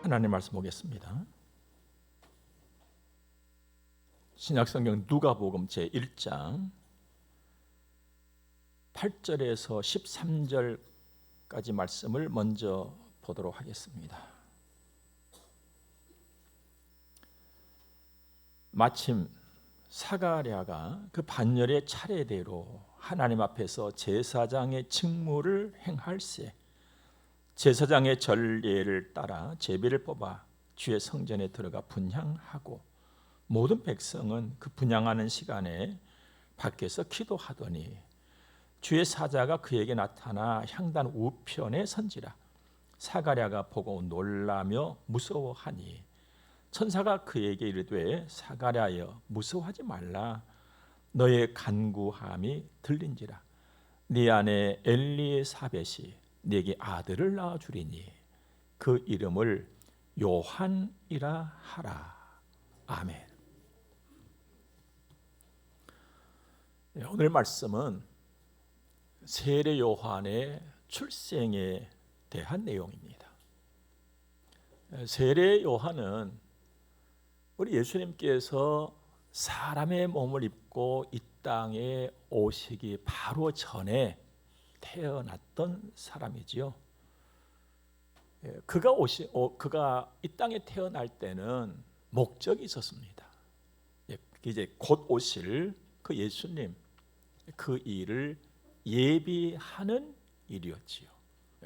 하나님 말씀 보겠습니다. 신약성경 누가복음 제1장 8절에서 13절까지 말씀을 먼저 보도록 하겠습니다. 마침 사가랴가 그 반열의 차례대로 하나님 앞에서 제사장의 직무를 행할세 제사장의 전례를 따라 제비를 뽑아 주의 성전에 들어가 분향하고 모든 백성은 그 분향하는 시간에 밖에서 기도하더니 주의 사자가 그에게 나타나 향단 우편에 선지라. 사가랴가 보고 놀라며 무서워하니 천사가 그에게 이르되 사가랴여 무서워하지 말라. 너의 간구함이 들린지라. 네 아내 엘리사벳이 네게 아들을 낳아 주리니 그 이름을 요한이라 하라. 아멘. 오늘 말씀은 세례 요한의 출생에 대한 내용입니다. 세례 요한은 우리 예수님께서 사람의 몸을 입고 이 땅에 오시기 바로 전에 태어났던 사람이지요. 그가 이 땅에 태어날 때는 목적이 있었습니다. 이제 곧 오실 그 예수님, 그 일을 예비하는 일이었지요.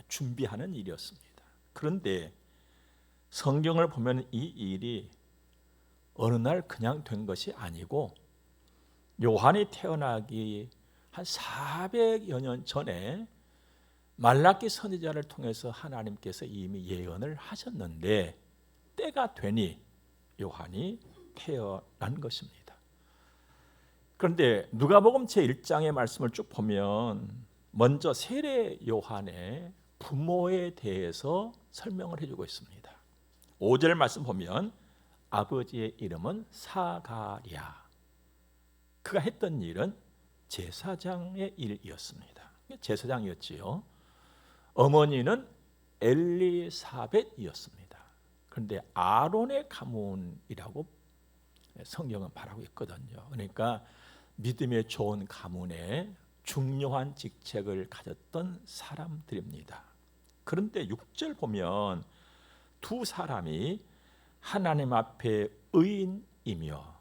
준비하는 일이었습니다. 그런데 성경을 보면 이 일이 어느 날 그냥 된 것이 아니고 요한이 태어나기 한 400여 년 전에 말라기 선지자를 통해서 하나님께서 이미 예언을 하셨는데 때가 되니 요한이 태어난 것입니다. 그런데 누가복음 제1장의 말씀을 쭉 보면 먼저 세례 요한의 부모에 대해서 설명을 해주고 있습니다. 5절 말씀 보면 아버지의 이름은 사가랴. 그가 했던 일은 제사장의 일이었습니다. 제사장이었지요. 어머니는 엘리사벳이었습니다. 그런데 아론의 가문이라고 성경은 말하고 있거든요. 그러니까 믿음의 좋은 가문에 중요한 직책을 가졌던 사람들입니다. 그런데 6절 보면 두 사람이 하나님 앞에 의인이며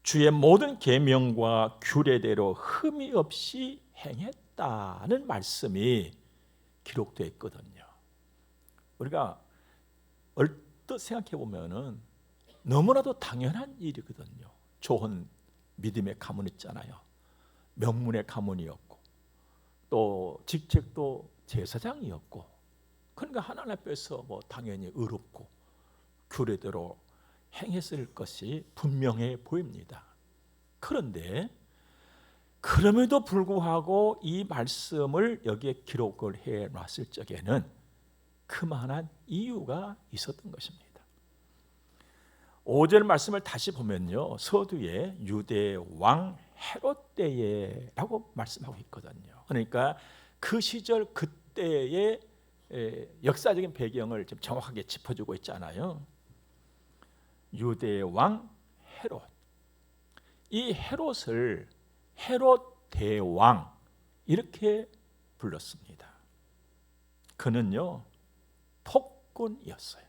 주의 모든 계명과 규례대로 흠이 없이 행했다는 말씀이 기록되어 있거든요. 우리가 얼뜻 생각해 보면은 너무나도 당연한 일이거든요. 좋은 믿음의 가문 있잖아요. 명문의 가문이었고 또 직책도 제사장이었고, 그러니까 하나님 앞에서 당연히 의롭고 규례대로 행했을 것이 분명해 보입니다. 그런데 그럼에도 불구하고 이 말씀을 여기에 기록을 해놨을 적에는 그만한 이유가 있었던 것입니다. 5절 말씀을 다시 보면요, 서두에 유대 왕 헤롯 때에라고 말씀하고 있거든요. 그러니까 그 시절 그때의 역사적인 배경을 좀 정확하게 짚어주고 있잖아요. 유대 왕 헤롯, 이 헤롯을 헤롯 대왕 이렇게 불렀습니다. 그는요 폭군이었어요.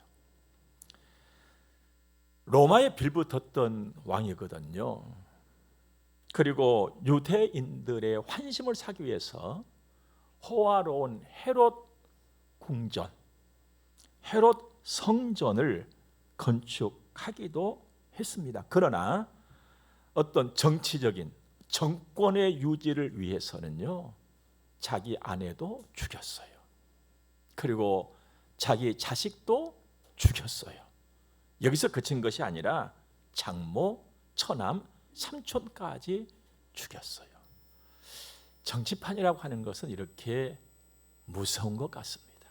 로마에 빌붙었던 왕이거든요. 그리고 유대인들의 환심을 사기 위해서 호화로운 헤롯 궁전, 헤롯 성전을 건축하기도 했습니다. 그러나 어떤 정치적인 정권의 유지를 위해서는요, 자기 아내도 죽였어요. 그리고 자기 자식도 죽였어요. 여기서 그친 것이 아니라 장모, 처남, 삼촌까지 죽였어요. 정치판이라고 하는 것은 이렇게 무서운 것 같습니다.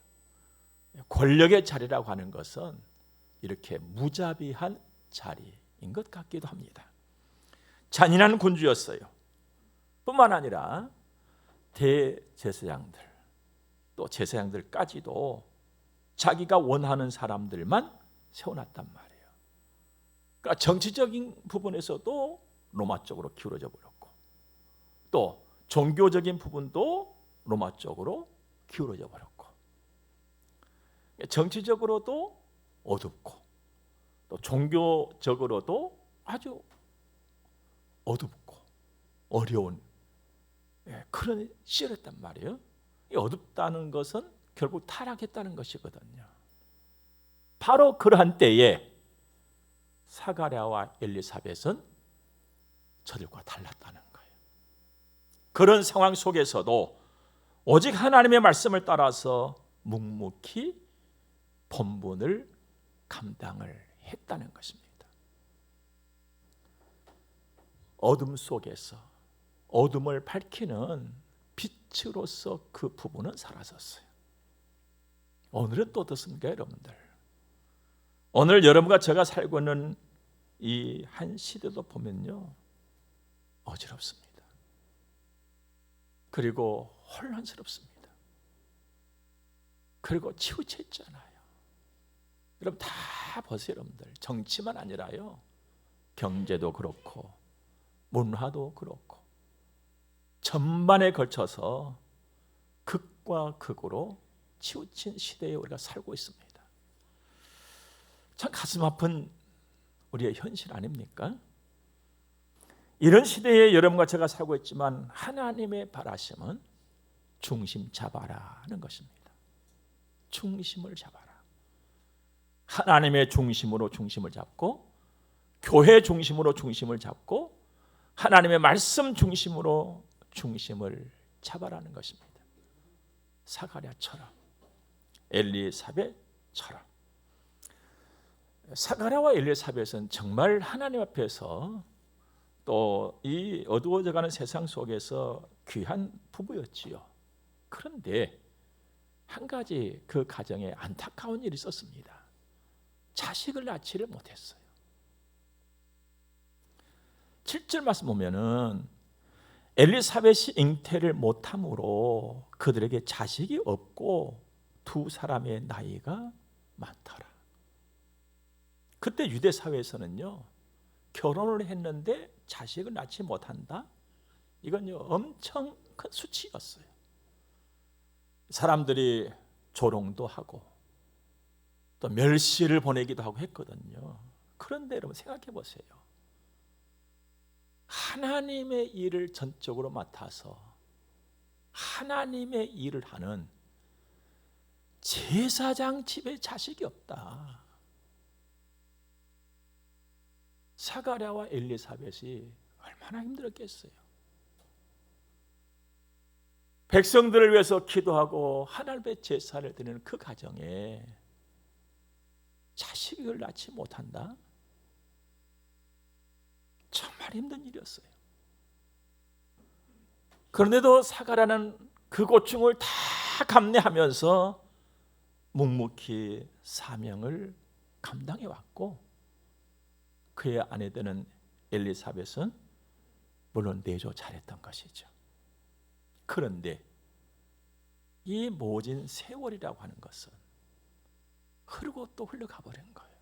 권력의 자리라고 하는 것은 이렇게 무자비한 자리인 것 같기도 합니다. 잔인한 군주였어요. 뿐만 아니라 대제사장들, 또 제사장들까지도 자기가 원하는 사람들만 세워놨단 말이에요. 그러니까 정치적인 부분에서도 로마 쪽으로 기울어져 버렸고, 또 종교적인 부분도 로마 쪽으로 기울어져 버렸고, 정치적으로도 어둡고, 또 종교적으로도 아주 어둡고 어려운 그런 시절이었단 말이에요. 이 어둡다는 것은 결국 타락했다는 것이거든요. 바로 그러한 때에 사가랴와 엘리사벳은 저들과 달랐다는 거예요. 그런 상황 속에서도 오직 하나님의 말씀을 따라서 묵묵히 본분을 감당을 했다는 것입니다. 어둠 속에서 어둠을 밝히는 빛으로서 그 부부는 사라졌어요. 오늘은 또 어떻습니까, 여러분들? 오늘 여러분과 제가 살고 있는 이 한 시대도 보면요, 어지럽습니다. 그리고 혼란스럽습니다. 그리고 치우쳤잖아요. 여러분 다 보세요, 여러분들. 정치만 아니라요, 경제도 그렇고 문화도 그렇고 전반에 걸쳐서 극과 극으로 치우친 시대에 우리가 살고 있습니다. 참 가슴 아픈 우리의 현실 아닙니까? 이런 시대에 여러분과 제가 살고 있지만 하나님의 바라심은 중심 잡아라는 것입니다. 중심을 잡아라. 하나님의 중심으로 중심을 잡고, 교회 중심으로 중심을 잡고, 하나님의 말씀 중심으로 중심을 잡아라는 것입니다. 사가랴처럼, 엘리사벳처럼. 사가랴와 엘리사벳은 정말 하나님 앞에서 또 이 어두워져가는 세상 속에서 귀한 부부였지요. 그런데 한 가지 그 가정에 안타까운 일이 있었습니다. 자식을 낳지를 못했어요. 7절 말씀 보면은 엘리사벳이 잉태를 못함으로 그들에게 자식이 없고 두 사람의 나이가 많더라. 그때 유대 사회에서는요, 결혼을 했는데 자식을 낳지 못한다? 이건요, 엄청 큰 수치였어요. 사람들이 조롱도 하고 또 멸시를 보내기도 하고 했거든요. 그런데 여러분 생각해 보세요. 하나님의 일을 전적으로 맡아서 하나님의 일을 하는 제사장 집에 자식이 없다. 사가랴와 엘리사벳이 얼마나 힘들었겠어요. 백성들을 위해서 기도하고 하나님의 제사를 드리는 그 가정에 자식을 낳지 못한다? 정말 힘든 일이었어요. 그런데도 사가랴는 그 고충을 다 감내하면서 묵묵히 사명을 감당해 왔고, 그의 아내 되는 엘리사벳은 물론 내조 잘했던 것이죠. 그런데 이 모진 세월이라고 하는 것은 흐르고 또 흘러가 버린 거예요.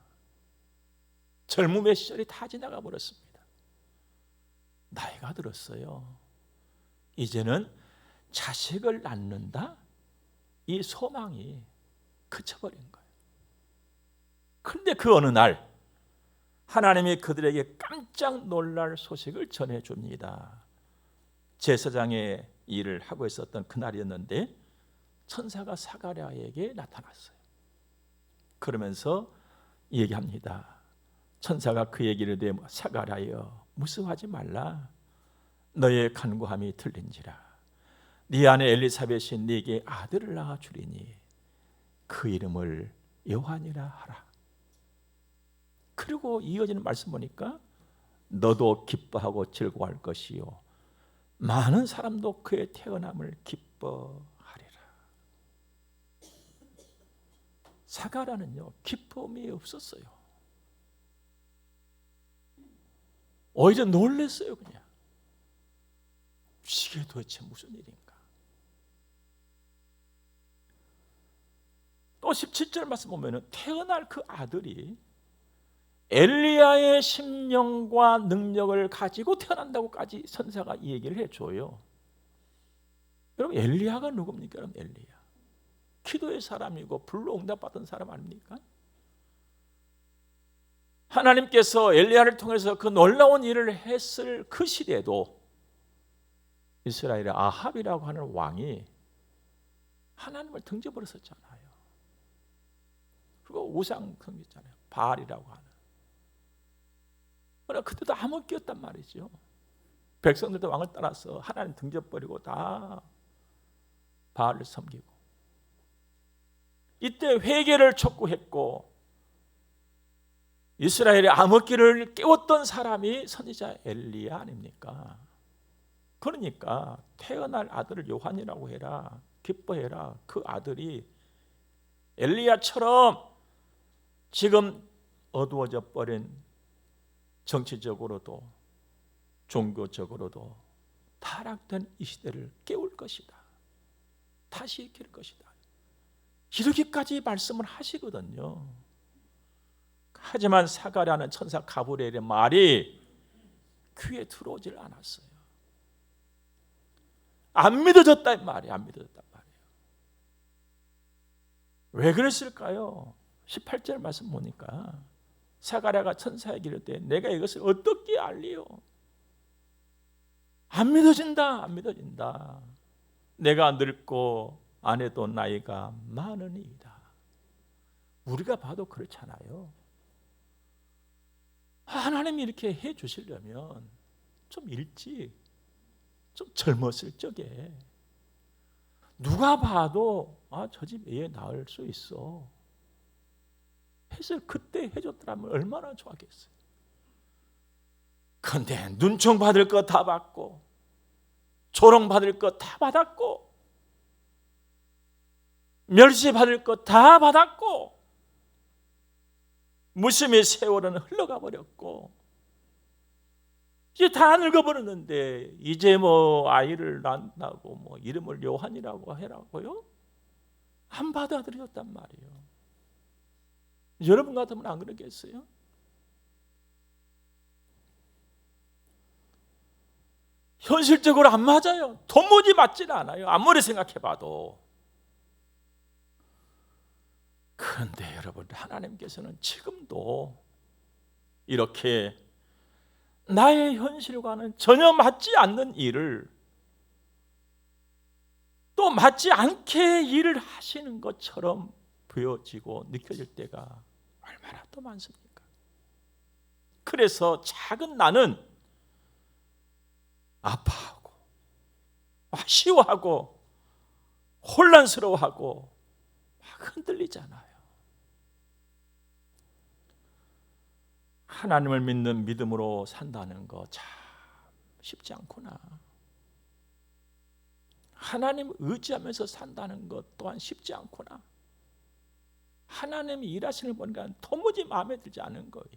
젊음의 시절이 다 지나가 버렸습니다. 나이가 들었어요. 이제는 자식을 낳는다? 이 소망이 그쳐버린 거예요. 그런데 그 어느 날 하나님이 그들에게 깜짝 놀랄 소식을 전해줍니다. 제사장의 일을 하고 있었던 그날이었는데 천사가 사가랴에게 나타났어요. 그러면서 얘기합니다. 천사가 그에게 이르되 사가랴여 무서워하지 말라. 너의 간구함이 들린지라. 네 아내 엘리사벳이 네게 아들을 낳아 주리니 그 이름을 요한이라 하라. 그리고 이어지는 말씀 보니까 너도 기뻐하고 즐거워할 것이요 많은 사람도 그의 태어남을 기뻐하리라. 사가랴는요, 기쁨이 없었어요. 오히려 놀랐어요. 그냥 이게 도대체 무슨 일인가. 또 17절 말씀 보면은 태어날 그 아들이 엘리야의 심령과 능력을 가지고 태어난다고까지 선사가 이 얘기를 해줘요. 여러분 엘리야가 누굽니까? 여러분 엘리야 기도의 사람이고 불로 응답받은 사람 아닙니까? 하나님께서 엘리야를 통해서 그 놀라운 일을 했을 그 시대에도 이스라엘의 아합이라고 하는 왕이 하나님을 등져버렸었잖아요. 그리고 우상 섬겼잖아요. 바알이라고 하는. 그러나 그때도 암흑기였단 말이죠. 백성들도 왕을 따라서 하나님 등져버리고 다 바알을 섬기고. 이때 회개를 촉구했고 이스라엘의 암흑기를 깨웠던 사람이 선지자 엘리야 아닙니까? 그러니까 태어날 아들을 요한이라고 해라, 기뻐해라. 그 아들이 엘리야처럼 지금 어두워져 버린 정치적으로도 종교적으로도 타락된 이 시대를 깨울 것이다. 다시 일으킬 것이다. 이렇게까지 말씀을 하시거든요. 하지만 사가랴는 천사 가브리엘의 말이 귀에 들어오질 않았어요. 안 믿어졌다 이 말이에요. 안 믿어졌단 말이에요. 왜 그랬을까요? 18절 말씀 보니까 사가랴가 천사에게 이르되 내가 이것을 어떻게 알리요? 안 믿어진다. 안 믿어진다. 내가 늙고 아내도 나이가 많으니이다. 우리가 봐도 그렇잖아요. 하나님이 이렇게 해 주시려면 좀 일찍, 좀 젊었을 적에 누가 봐도 저 집 애 낳을 수 있어 해서 그때 해줬더라면 얼마나 좋았겠어요. 그런데 눈총 받을 거 다 받고 조롱 받을 거 다 받았고 멸시 받을 거 다 받았고 무심히 세월은 흘러가 버렸고 이제 다 늙어버렸는데 이제 뭐 아이를 낳는다고 뭐 이름을 요한이라고 해라고요? 안 받아들였단 말이에요. 여러분 같으면 안 그러겠어요? 현실적으로 안 맞아요. 도무지 맞지는 않아요. 아무리 생각해봐도. 그런데 여러분 하나님께서는 지금도 이렇게 나의 현실과는 전혀 맞지 않는 일을 또 맞지 않게 일을 하시는 것처럼 보여지고 느껴질 때가 얼마나 또 많습니까? 그래서 작은 나는 아파하고 아쉬워하고 혼란스러워하고 막 흔들리잖아요. 하나님을 믿는 믿음으로 산다는 거 참 쉽지 않구나. 하나님 의지하면서 산다는 것 또한 쉽지 않구나. 하나님이 일하시는 걸 보니까 도무지 마음에 들지 않은 거예요.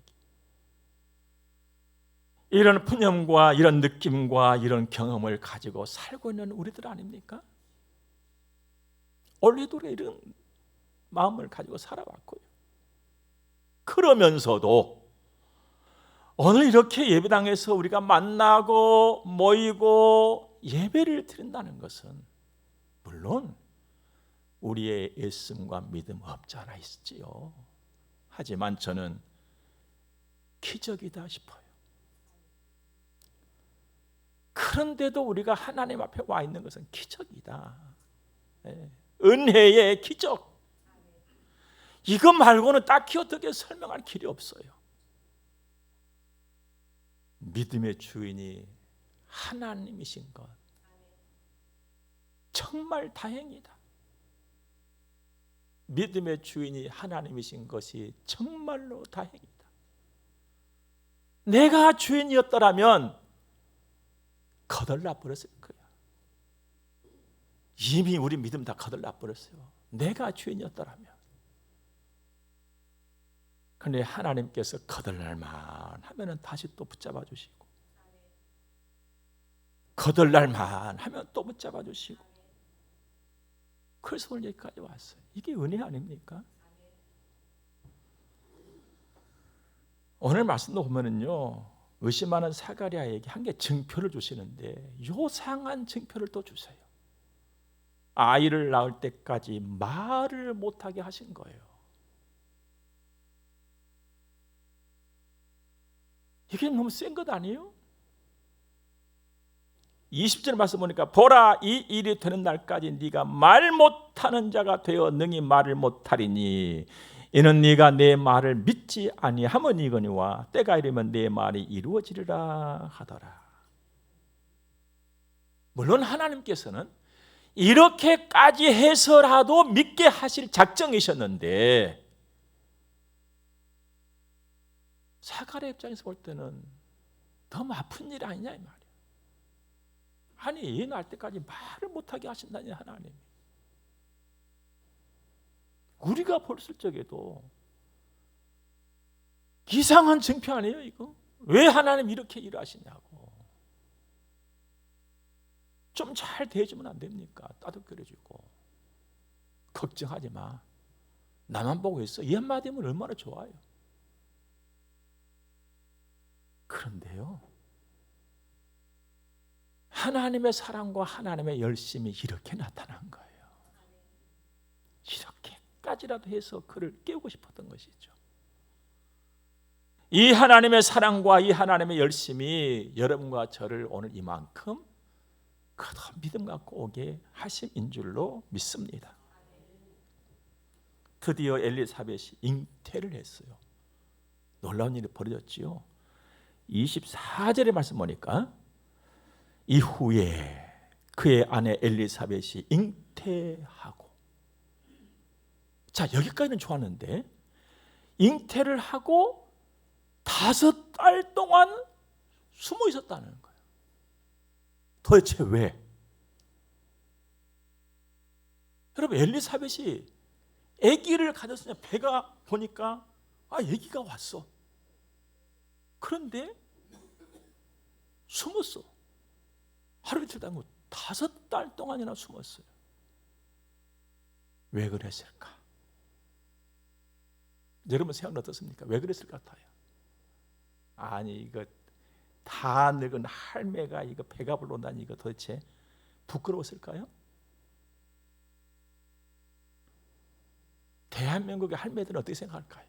이런 푸념과 이런 느낌과 이런 경험을 가지고 살고 있는 우리들 아닙니까? 원래도 이런 마음을 가지고 살아왔고요. 그러면서도 오늘 이렇게 예배당에서 우리가 만나고 모이고 예배를 드린다는 것은 물론 우리의 애씀과 믿음 없지 않아 있지요. 하지만 저는 기적이다 싶어요. 그런데도 우리가 하나님 앞에 와 있는 것은 기적이다. 은혜의 기적. 이것 말고는 딱히 어떻게 설명할 길이 없어요. 믿음의 주인이 하나님이신 것 정말 다행이다. 믿음의 주인이 하나님이신 것이 정말로 다행이다. 내가 주인이었더라면 거덜나 버렸을 거야. 이미 우리 믿음 다 거덜나 버렸어요. 내가 주인이었더라면. 그런데 하나님께서 거덜날만 하면 다시 또 붙잡아 주시고 거덜날만 하면 또 붙잡아 주시고 그래서 오늘 여기까지 왔어요. 이게 은혜 아닙니까? 오늘 말씀도 보면은요, 의심하는 사가랴에게 한 개 증표를 주시는데 요상한 증표를 또 주세요. 아이를 낳을 때까지 말을 못하게 하신 거예요. 이게 너무 센 것 아니에요? 20절 말씀 보니까 보라, 이 일이 되는 날까지 네가 말 못하는 자가 되어 능히 말을 못하리니 이는 네가 내 말을 믿지 아니함이거니와 때가 이르면 내 말이 이루어지리라 하더라. 물론 하나님께서는 이렇게까지 해서라도 믿게 하실 작정이셨는데 사가랴 입장에서 볼 때는 너무 아픈 일 아니냐 이 말이에요. 아니 애 낳을 때까지 말을 못하게 하신다니 하나님. 우리가 봤을 적에도 이상한 증표 아니에요 이거? 왜 하나님 이렇게 일하시냐고. 좀 잘 대해주면 안 됩니까? 따뜻거려주고 걱정하지 마. 나만 보고 있어. 이 한마디면 얼마나 좋아요. 그런데요, 하나님의 사랑과 하나님의 열심이 이렇게 나타난 거예요. 이렇게까지라도 해서 그를 깨우고 싶었던 것이죠. 이 하나님의 사랑과 이 하나님의 열심이 여러분과 저를 오늘 이만큼 큰 믿음 갖고 오게 하심인 줄로 믿습니다. 드디어 엘리사벳이 잉태를 했어요. 놀라운 일이 벌어졌지요. 24절의 말씀 보니까 이후에 그의 아내 엘리사벳이 잉태하고, 자 여기까지는 좋았는데 잉태를 하고 5달 동안 숨어 있었다는 거예요. 도대체 왜? 여러분 엘리사벳이 아기를 가졌으냐, 배가 보니까 아기가 왔어. 그런데 숨었어. 하루 이틀 당고 5달 동안이나 숨었어요. 왜 그랬을까? 여러분 생각은 어떻습니까? 왜 그랬을 것 같아요? 아니 이거 다 늙은 할매가 이거 배가 불러온다니 이거 도대체 부끄러웠을까요? 대한민국의 할매들은 어떻게 생각할까요?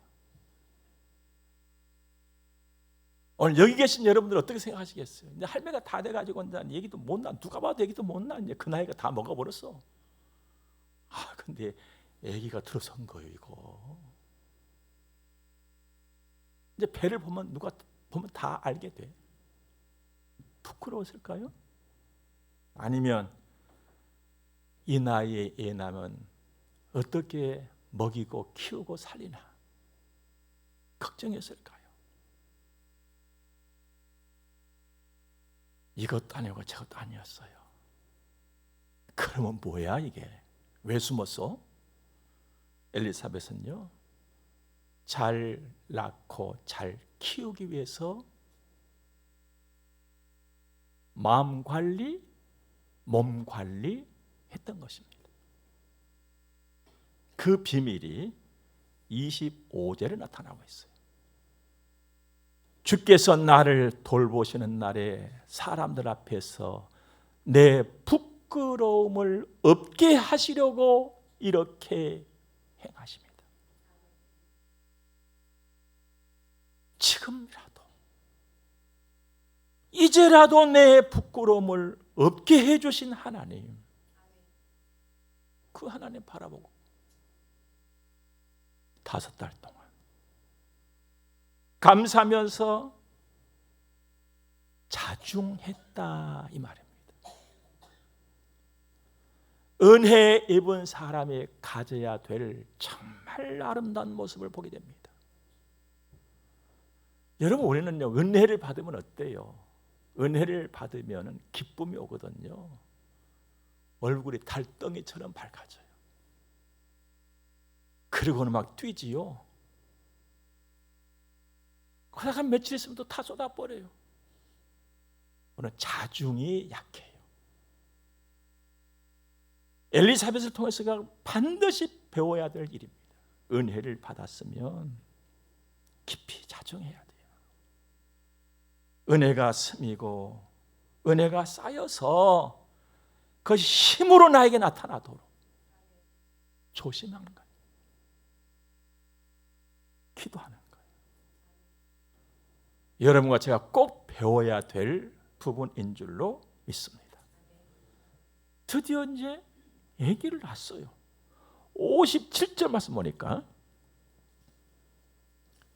오늘 여기 계신 여러분들 어떻게 생각하시겠어요? 이제 할매가 다 돼가지고 온다는 얘기도 못나, 누가 봐도 얘기도 못나, 이제 그 나이가 다 먹어버렸어. 근데 애기가 들어선 거예요 이거. 이제 배를 보면 누가 보면 다 알게 돼. 부끄러웠을까요? 아니면 이 나이에 애 낳으면 어떻게 먹이고 키우고 살리나 걱정했을까요? 이것도 아니고 저것도 아니었어요. 그러면 뭐야 이게? 왜 숨었어? 엘리사벳은요, 잘 낳고 잘 키우기 위해서 마음 관리, 몸 관리 했던 것입니다. 그 비밀이 25절에 나타나고 있어요. 주께서 나를 돌보시는 날에 사람들 앞에서 내 부끄러움을 없게 하시려고 이렇게 행하십니다. 지금이라도 이제라도 내 부끄러움을 없게 해주신 하나님, 그 하나님 바라보고 5달 동안 감사하면서 자중했다 이 말입니다. 은혜 입은 사람이 가져야 될 정말 아름다운 모습을 보게 됩니다. 여러분 우리는요, 은혜를 받으면 어때요? 은혜를 받으면 기쁨이 오거든요. 얼굴이 달덩이처럼 밝아져요. 그리고는 막 뛰지요. 그러다가 며칠 있으면 또 다 쏟아버려요. 오늘 자중이 약해요. 엘리사벳을 통해서가 반드시 배워야 될 일입니다. 은혜를 받았으면 깊이 자정해야 돼요. 은혜가 스미고 은혜가 쌓여서 그것이 힘으로 나에게 나타나도록 조심하는 거예요. 기도하는 거예요. 여러분과 제가 꼭 배워야 될 부분인 줄로 믿습니다. 드디어 이제 아기를 낳았어요. 57절 말씀 보니까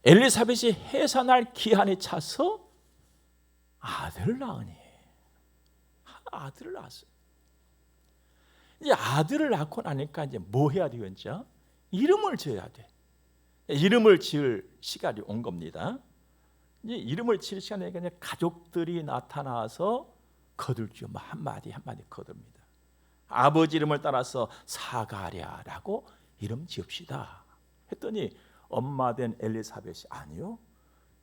엘리사벳이 해산할 기한이 차서 아들을 낳으니 아들을 낳았어요. 이제 아들을 낳고 나니까 이제 뭐 해야 돼요? 이제 이름을 지어야 돼. 이름을 지을 시간이 온 겁니다. 이제 이름을 지을 시간에 그냥 가족들이 나타나서 거들죠. 뭐 한마디 거듭니다. 아버지 이름을 따라서 사가랴라고 이름 지읍시다 했더니 엄마 된 엘리사벳이 아니요,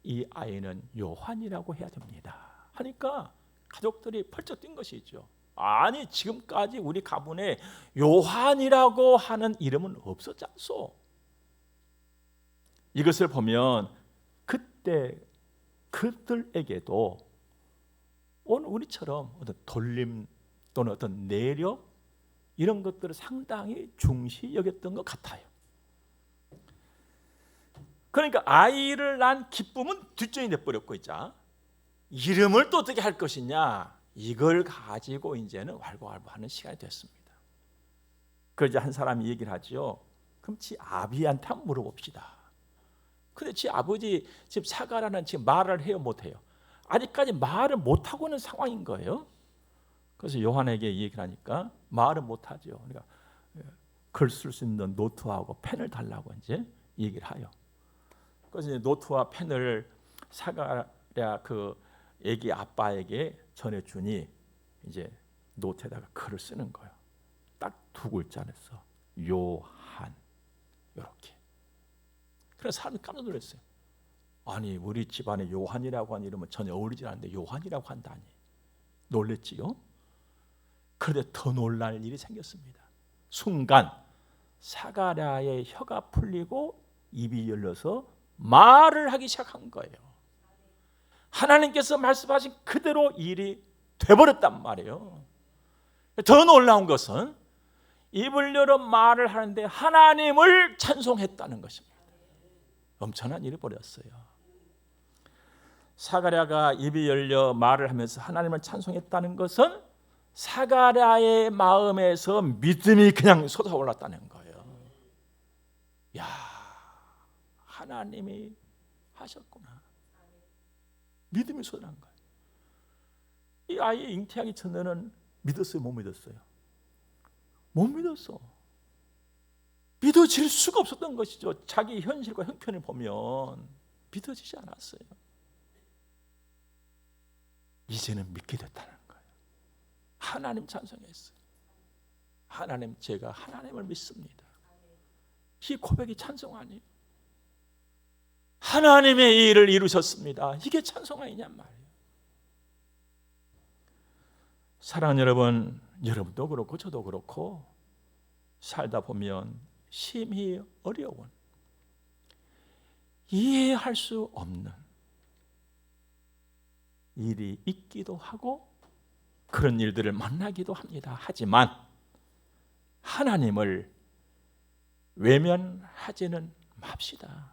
이 아이는 요한이라고 해야 됩니다 하니까 가족들이 펄쩍 뛴 것이죠. 아니 지금까지 우리 가문에 요한이라고 하는 이름은 없었지 않소. 이것을 보면 그때 그들에게도 오늘 우리처럼 어떤 돌림 또는 어떤 내력 이런 것들을 상당히 중시 여겼던 것 같아요. 그러니까 아이를 낳은 기쁨은 뒷전이 돼버렸고 있자. 이름을 또 어떻게 할 것이냐, 이걸 가지고 이제는 왈가왈부하는 시간이 됐습니다. 그러자 한 사람이 얘기를 하죠. 그럼 지 아비한테 한번 물어봅시다. 근데 지 아버지 지금 사가라는 지금 말을 해요, 못해요? 아직까지 말을 못하고 있는 상황인 거예요. 그래서 요한에게 얘기를 하니까 말은 못하죠. 그러니까 글 쓸 수 있는 노트하고 펜을 달라고 이제 얘기를 해요. 그래서 이제 노트와 펜을 사가랴 그 애기 아빠에게 전해주니 이제 노트에다가 글을 쓰는 거예요. 딱 두 글자에서 요한 이렇게. 그래서 사람이 깜짝 놀랐어요. 아니 우리 집안에 요한이라고 하는 이름은 전혀 어울리지 않는데 요한이라고 한다니 놀랬지요. 그런데 더 놀랄 일이 생겼습니다. 순간 사가랴의 혀가 풀리고 입이 열려서 말을 하기 시작한 거예요. 하나님께서 말씀하신 그대로 일이 돼버렸단 말이에요. 더 놀라운 것은 입을 열어 말을 하는데 하나님을 찬송했다는 것입니다. 엄청난 일이 벌어졌어요. 사가랴가 입이 열려 말을 하면서 하나님을 찬송했다는 것은 사가랴의 마음에서 믿음이 그냥 솟아올랐다는 거예요. 야, 하나님이 하셨구나. 믿음이 솟아난 거예요. 이 아이 잉태하기 전에는 믿었어요, 못 믿었어요? 못 믿었어. 믿어질 수가 없었던 것이죠. 자기 현실과 형편을 보면 믿어지지 않았어요. 이제는 믿게 됐다는 거예요. 하나님 찬송했어요. 하나님, 제가 하나님을 믿습니다. 이 고백이 찬송 아니에요? 하나님의 일을 이루셨습니다. 이게 찬송 아니냔 말이에요. 사랑하는 여러분, 여러분도 그렇고 저도 그렇고 살다 보면 심히 어려운, 이해할 수 없는 일이 있기도 하고 그런 일들을 만나기도 합니다. 하지만 하나님을 외면하지는 맙시다.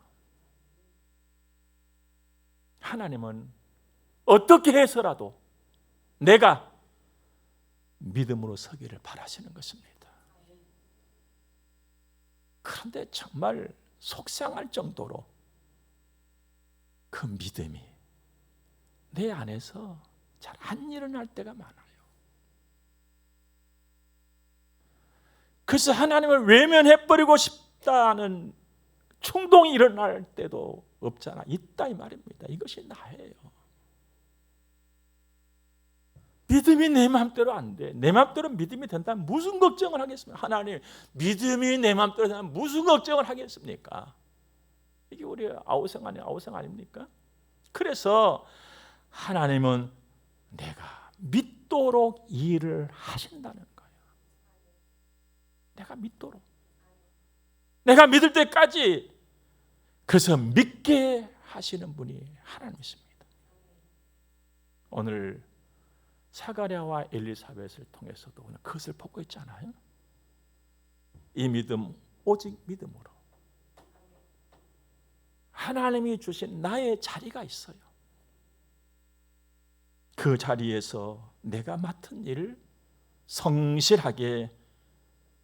하나님은 어떻게 해서라도 내가 믿음으로 서기를 바라시는 것입니다. 그런데 정말 속상할 정도로 그 믿음이 내 안에서 잘 안 일어날 때가 많아요. 그래서 하나님을 외면해버리고 싶다는 충동이 일어날 때도 없잖아. 있다 이 말입니다. 이것이 나예요. 믿음이 내 마음대로 안 돼. 내 마음대로 믿음이 된다면 무슨 걱정을 하겠습니까? 하나님, 믿음이 내 마음대로 된다면 무슨 걱정을 하겠습니까? 이게 우리 아우성 아닙니까? 그래서 하나님은 내가 믿도록 일을 하신다는 거예요. 내가 믿도록, 내가 믿을 때까지. 그래서 믿게 하시는 분이 하나님이십니다. 오늘 사가랴와 엘리사벳을 통해서도 그것을 보고 있잖아요. 이 믿음, 오직 믿음으로 하나님이 주신 나의 자리가 있어요. 그 자리에서 내가 맡은 일을 성실하게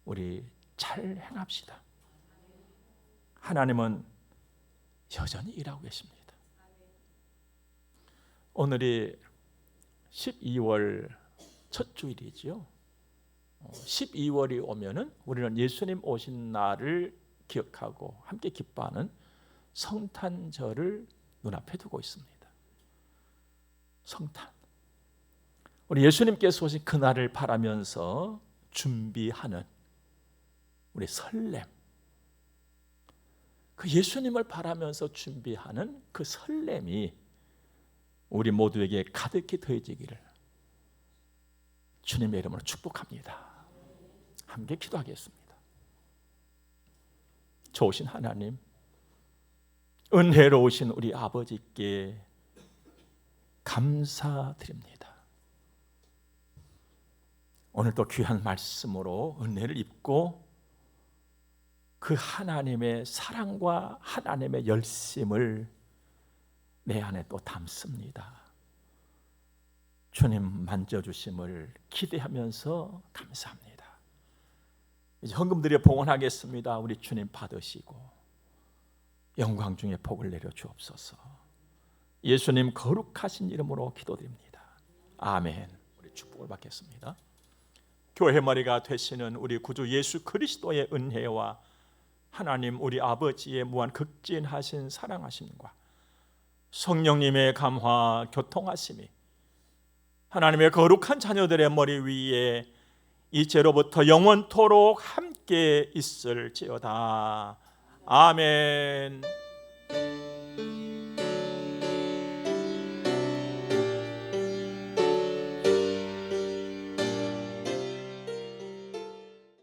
우리 잘 행합시다. 하나님은 여전히 일하고 계십니다. 오늘이 12월 첫 주일이죠. 12월이 오면은 우리는 예수님 오신 날을 기억하고 함께 기뻐하는 성탄절을 눈앞에 두고 있습니다. 성탄. 우리 예수님께서 오신 그날을 바라면서 준비하는 우리 설렘. 그 예수님을 바라면서 준비하는 그 설렘이 우리 모두에게 가득히 더해지기를 주님의 이름으로 축복합니다. 함께 기도하겠습니다. 좋으신 하나님, 은혜로우신 우리 아버지께 감사드립니다. 오늘도 귀한 말씀으로 은혜를 입고 그 하나님의 사랑과 하나님의 열심을 내 안에 또 담습니다. 주님 만져주심을 기대하면서 감사합니다. 이제 헌금 드려 봉헌하겠습니다. 우리 주님 받으시고 영광 중에 복을 내려 주옵소서. 예수님 거룩하신 이름으로 기도드립니다. 아멘. 우리 축복을 받겠습니다. 교회 머리가 되시는 우리 구주 예수 그리스도의 은혜와 하나님 우리 아버지의 무한 극진하신 사랑하심과 성령님의 감화 교통하심이 하나님의 거룩한 자녀들의 머리 위에 이제로부터 영원토록 함께 있을지어다. 아멘.